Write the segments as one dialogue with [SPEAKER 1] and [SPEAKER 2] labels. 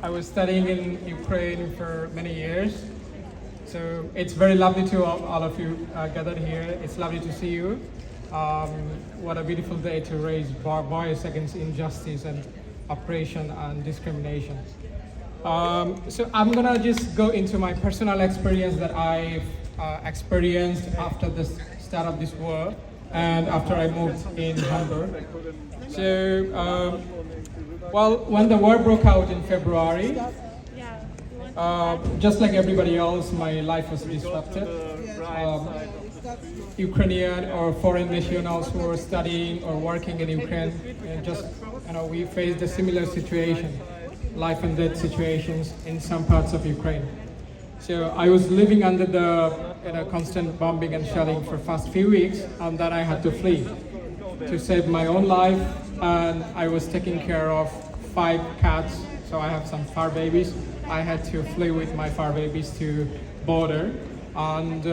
[SPEAKER 1] I was studying in Ukraine for many years. So it's very lovely to all of you gathered here. It's lovely to see you. What a beautiful day to raise voice against injustice and oppression and discrimination. So I'm gonna just go into my personal experience that I've experienced after the start of this war and after I moved in Hamburg. So, well, when the war broke out in February, just like everybody else, my life was disrupted. Ukrainian or foreign nationals who were studying or working in Ukraine, we faced a similar situation, life and death situations in some parts of Ukraine. So I was living under the constant bombing and shelling for first few weeks, and then I had to flee to save my own life. And I was taking care of 5 cats, so I have some fur babies. I had to flee with my fur babies to border, and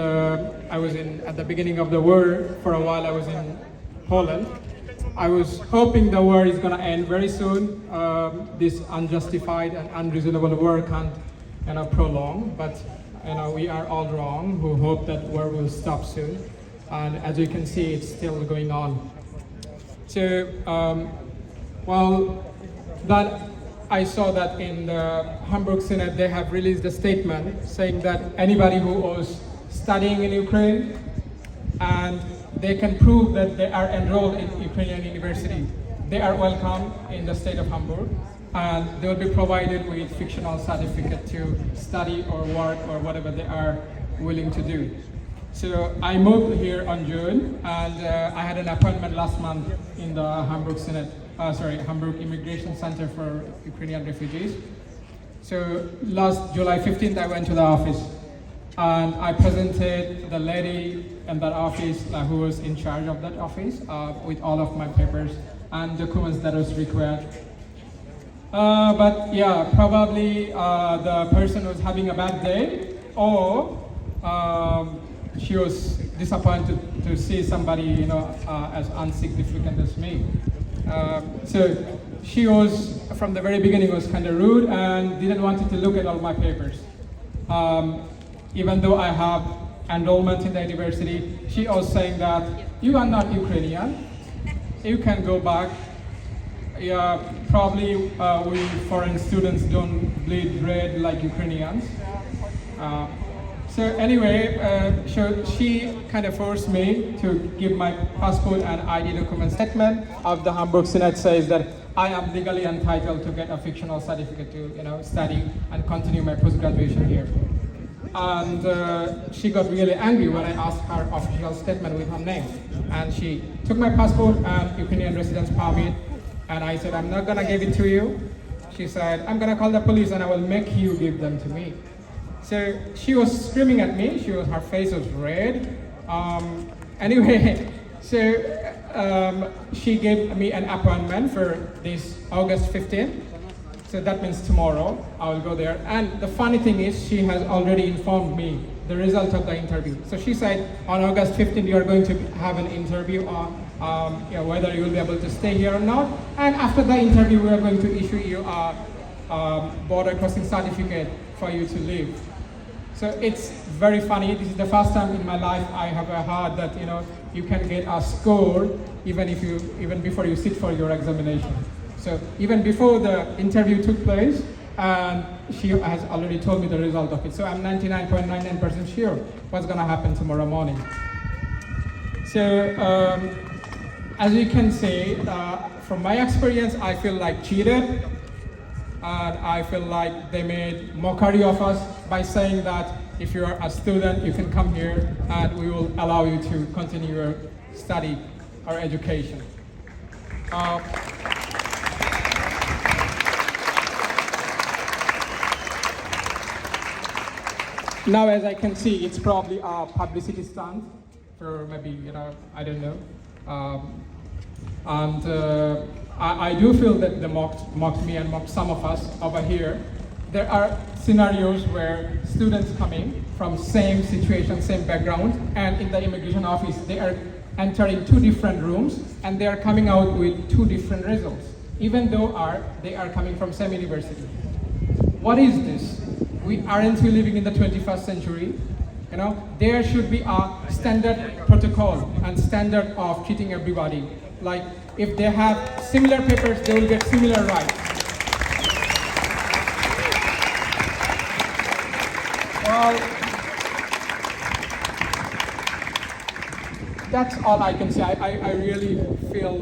[SPEAKER 1] I was at the beginning of the war. For a while I was in Poland. I was hoping the war is going to end very soon. This unjustified and unreasonable war can't prolong, but we are all wrong who hope that war will stop soon. And as you can see, it's still going on. So, I saw that in the Hamburg Senate they have released a statement saying that anybody who was studying in Ukraine and they can prove that they are enrolled in Ukrainian University, they are welcome in the state of Hamburg, and they will be provided with fictional certificate to study or work or whatever they are willing to do. So I moved here on June, and I had an appointment last month in the Hamburg Hamburg Immigration Center for Ukrainian refugees. So last July 15th, I went to the office, and I presented the lady in that office who was in charge of that office with all of my papers and documents that was required. But yeah, probably the person was having a bad day, or she was disappointed to see somebody, as insignificant as me. So she was, from the very beginning, was kind of rude and didn't want to look at all my papers. Even though I have enrollment in the university, she was saying that you are not Ukrainian, you can go back. Yeah, probably we foreign students don't bleed red like Ukrainians. So anyway, she kind of forced me to give my passport and ID document. Statement of the Hamburg Senate says that I am legally entitled to get a fictional certificate to study and continue my post-graduation here. And she got really angry when I asked her official statement with her name. And she took my passport and Ukrainian residence permit, and I said, I'm not gonna give it to you. She said, I'm gonna call the police and I will make you give them to me. So she was screaming at me. Her face was red. Anyway, so she gave me an appointment for this August 15th. So that means tomorrow I will go there. And the funny thing is, she has already informed me the result of the interview. So she said on August 15th you are going to have an interview on whether you will be able to stay here or not. And after the interview, we are going to issue you a border crossing certificate for you to leave. So it's very funny. This is the first time in my life I have heard that you can get a score even before you sit for your examination. So even before the interview took place, and she has already told me the result of it. So I'm 99.99% sure what's going to happen tomorrow morning. So as you can see, from my experience, I feel like cheated. And I feel like they made mockery of us by saying that if you are a student, you can come here and we will allow you to continue your study or education. Now, as I can see, it's probably a publicity stunt for maybe, I don't know. I do feel that they mocked me and mocked some of us over here. There are scenarios where students coming from same situation, same background, and in the immigration office, they are entering 2 different rooms and they are coming out with 2 different results. even though they are coming from same university. What is this? Aren't we living in the 21st century? You know, there should be a standard protocol and standard of treating everybody. Like, if they have similar papers, they will get similar rights. Well, that's all I can say. I really feel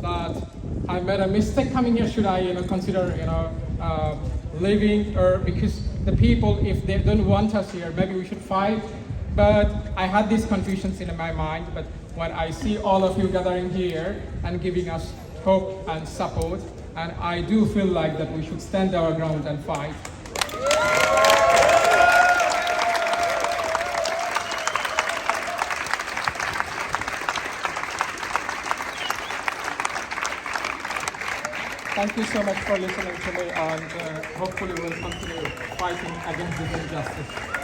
[SPEAKER 1] that I made a mistake coming here. Should I, consider, leaving, or because the people, if they don't want us here, maybe we should fight. But I had these confusions in my mind. But when I see all of you gathering here and giving us hope and support, and I do feel like that we should stand our ground and fight. Thank you so much for listening to me, and hopefully we'll continue fighting against this injustice.